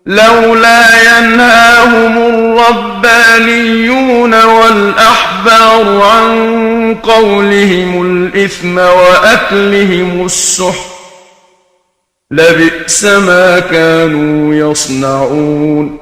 لولا ينهاهم الربانيون والأحبار عن قولهم الإثم وأكلهم السحت لبئس ما كانوا يصنعون.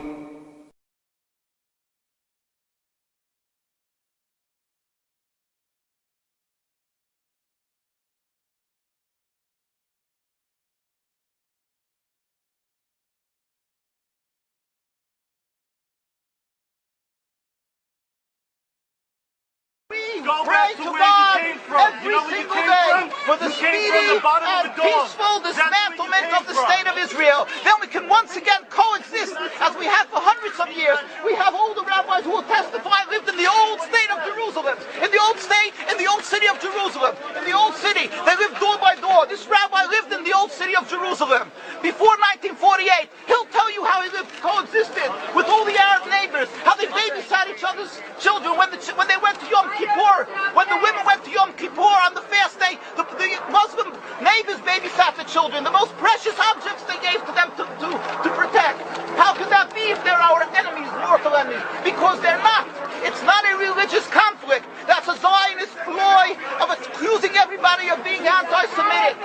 Pray to God every single day for the speedy and peaceful dismantlement of the state of Israel. Then we can once again coexist as we have for hundreds of years. We have older rabbis who will testify lived in the old state of Jerusalem, in the old state, in the old city of Jerusalem, in the old city. They lived door by door. This rabbi lived in the old city of Jerusalem before 1948. He'll tell you how he lived, coexisted with all the Arab neighbors, how they babysat each other's children when they went to Yom Kippur. When the women went to Yom Kippur on the fast day, the Muslim neighbors babysat the children, the most precious objects they gave to them to protect. How could that be if they're our enemies, mortal enemies? Because they're not. It's not a religious conflict. That's a Zionist ploy of accusing everybody of being anti-Semitic.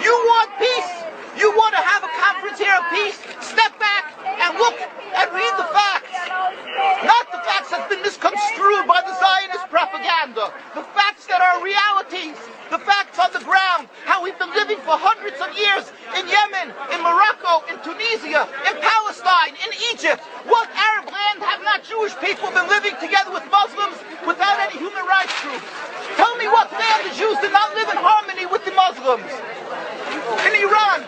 You want peace? You want to have a conference here of peace? Step back and look and read the facts. Not the facts that's been misconstrued by the Zionist propaganda. The facts that are realities. The facts on the ground. How we've been living for hundreds of years in Yemen, in Morocco, in Tunisia, in Palestine, in Egypt. What Arab land have not Jewish people been living together with Muslims without any human rights groups? Tell me what land the Jews did not live in harmony with the Muslims. In Iran,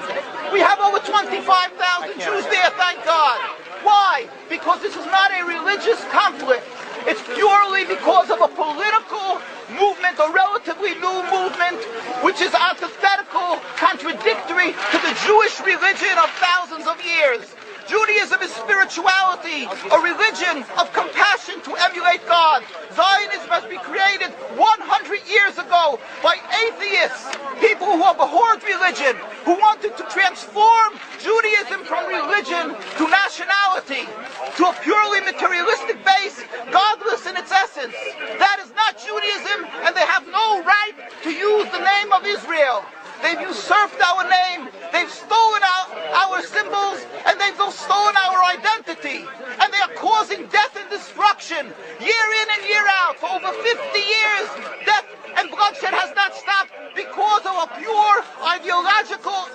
we have over 25,000 Jews there, thank God. Why? Because this is not a religious conflict. It's purely because of a political movement, a relatively new movement, which is antithetical, contradictory to the Jewish religion of thousands of years. Judaism is spirituality, a religion of compassion to emulate God. Zionism has been created 100 years ago by atheists, people who abhorred religion, who wanted to transform Judaism from religion to nationality, to a purely materialistic base, godless in its essence. That is not Judaism, and they have no right to use the name of Israel. They've usurped our name, they've stolen our symbols, and they've stolen our identity. And they are causing death and destruction year in and year out. For over 50 years, death and bloodshed has not stopped because of a pure ideological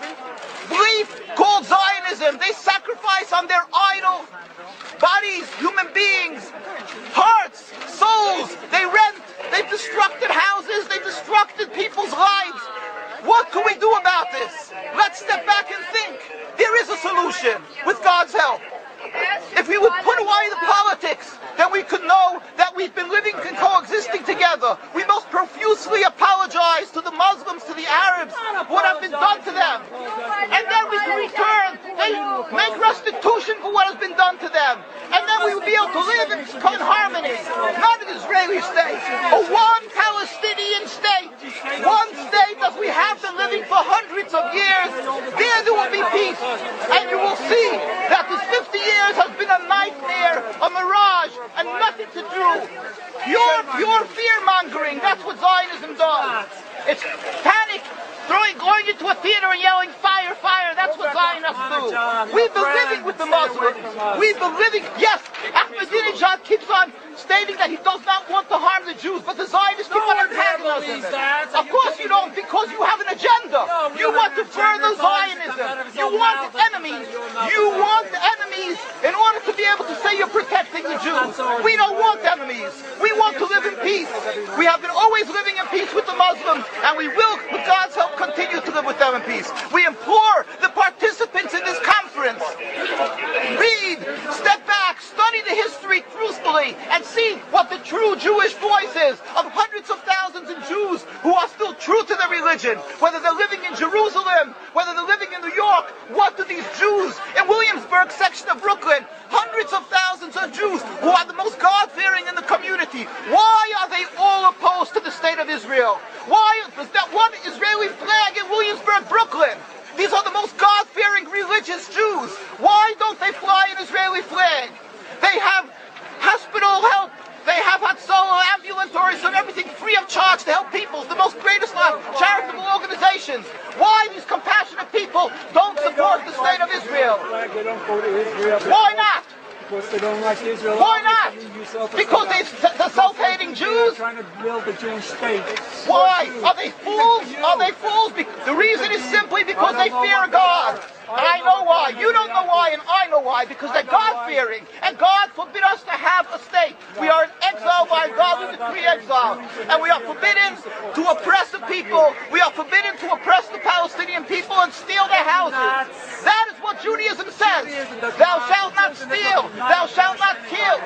belief called Zionism. They sacrifice on their idol bodies, human beings, hearts, souls. They rent, they've destructed houses, they've destructed people's lives. What can we do about this? Let's step back and think. There is a solution with God's help. If we would put away the politics, then we could know that we've been living and coexisting together. We most profusely apologize to the Muslims, to the Arabs, what have been done to them. And then we can return and make restitution for what has been done to them. And then we will be able to live in harmony. Not an Israeli state, a one Palestinian state. One state as we have been living for hundreds of years. There will be peace. And you will see that this 50 years has been a nightmare, a mirage, and nothing to do. Pure fear-mongering, that's what Zionism does. It's panic, going into a theater and yelling, fire, fire, that's what Zionists do. We've been living with the Muslims. We've been living, yes, Ahmadinejad keeps on stating that he does not want to harm the Jews, but the Zionists keep on antagonizing him. Of course you don't, because you have an agenda. You want to further Zionism. You want enemies. You want enemies in order to be able to say you're protecting the Jews. We don't want enemies. We want to live in peace. We have been always living in peace with the Muslims, and we will, with God's help, continue to live with them in peace. We implore the participants in this conference, read, step back, study the history truthfully, and see what the true Jewish voice is of hundreds of thousands of Jews who are still true to their religion, whether they're living in Jerusalem, whether they're living in New York. What do these Jews in Williamsburg section of Brooklyn, hundreds of thousands of Jews who are the most God-fearing in the community, why are they all opposed to the state of Israel? Why is that one Israeli flag in Williamsburg, Brooklyn? These are the most God Why don't they fly an Israeli flag? They have hospital help. They have Hatzolah, ambulatories, and everything free of charge to help people. It's the most greatest charitable organizations. Why these compassionate people don't support the state of Israel? Why not? Because they don't like Israel. Why not? Because they're self-hating Jews? Trying to build a Jewish state. Why? Are they fools? Are they fools? The reason is simply because they fear God. And I know why. You don't know why, and I know why. Because they're God-fearing. And God forbid us to have a state. We are in exile by God. We decree exile. And we are forbidden to oppress the people. We are forbidden to oppress the Palestinian people and steal their houses. That is what Judaism says. Thou shalt not steal. Thou shalt not kill.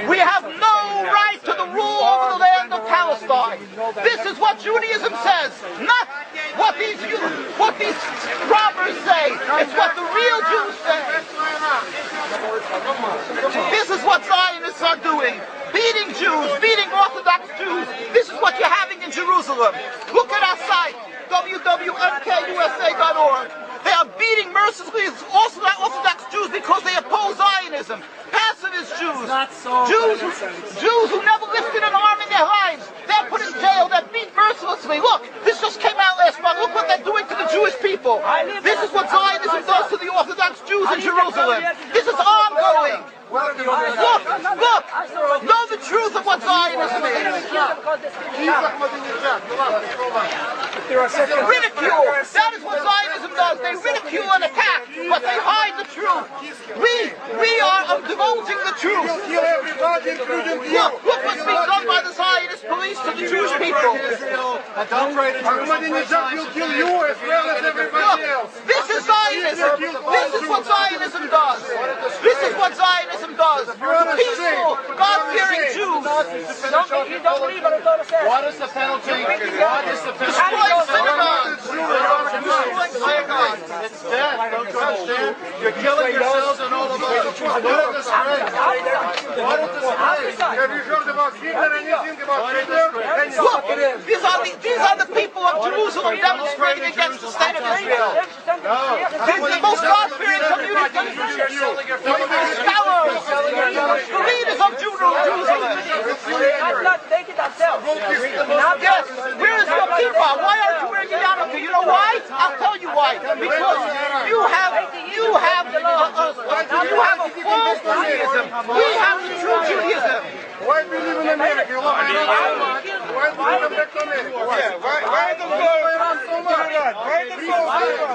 We have no right to the rule over the land of Palestine. This is what Judaism says, not what these robbers say. It's what the real Jews say. This is what Zionists are doing. Beating Jews, beating Orthodox Jews. This is what you're having in Jerusalem. Look at our site, www.mkusa.org. They are beating mercilessly Orthodox Jews because they oppose Zionism. Pacifist Jews. Jews who never lifted an arm in their lives. They're put in jail. They're beat mercilessly. Look, this just came out last month. Look what they're doing to the Jewish people. This is what Zionism does to the Orthodox Jews in Jerusalem. This is ongoing. Look, know the truth of what Zionism is. Ridicule. That is what Zionism does. They ridicule and attack, but they hide the truth. We are divulging the truth. Look what's being done by the Zionist police to the Jewish people. Ahmadinejad will kill you as well as everybody else. This is Zionism. This is what Zionism does. This is what Zionism does. Peaceful, God-fearing Jews. What is the penalty? Destroying synagogues. Destroying synagogues. It's death. Don't you understand? You're killing yourselves and all of us. What a disgrace. What a disgrace. Have you heard about Hitler? Anything about Hitler? Look, these are the people of Jerusalem demonstrating against the state of Israel. This is the most God-fearing community. Scholars, the leaders of Jerusalem. Yes, where is your kippah? Why aren't you wearing a yarmulke? You know why? I'll tell you why. Because you have a false Judaism. We have the true Judaism. Why do you live in America? You love America? Why do you come back to America? Why do you run so much?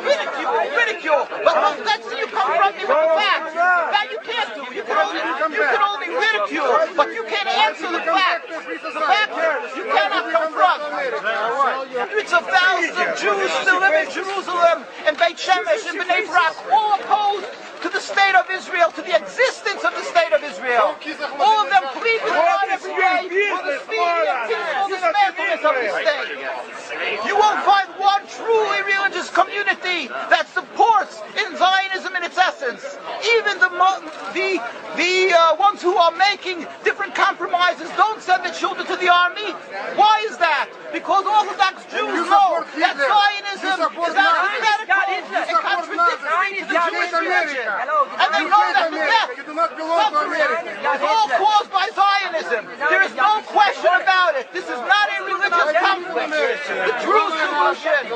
Ridicule. But let's see you confront me with the facts. That you can't do. You can only ridicule, but you can't answer the facts. The facts you cannot confront. Hundreds of thousands of Jews still live in Jerusalem, and Beit Shemesh, and Bnei Brak, all opposed to the state of Israel, to the existence of the state of Israel. All of them plead with God every day for the speedy and peaceful dismantlement of the state. You won't find one truly religious community that supports in Zionism in its essence. Even the ones who are making different compromises don't send their children to the army. Why is that? Because Orthodox Jews know that Zionism is antithetical and contradictory to the Jewish religion. And they know that the death, suffering, is all caused by Zionism. There is no question about it. This is not a religious conflict. The true solution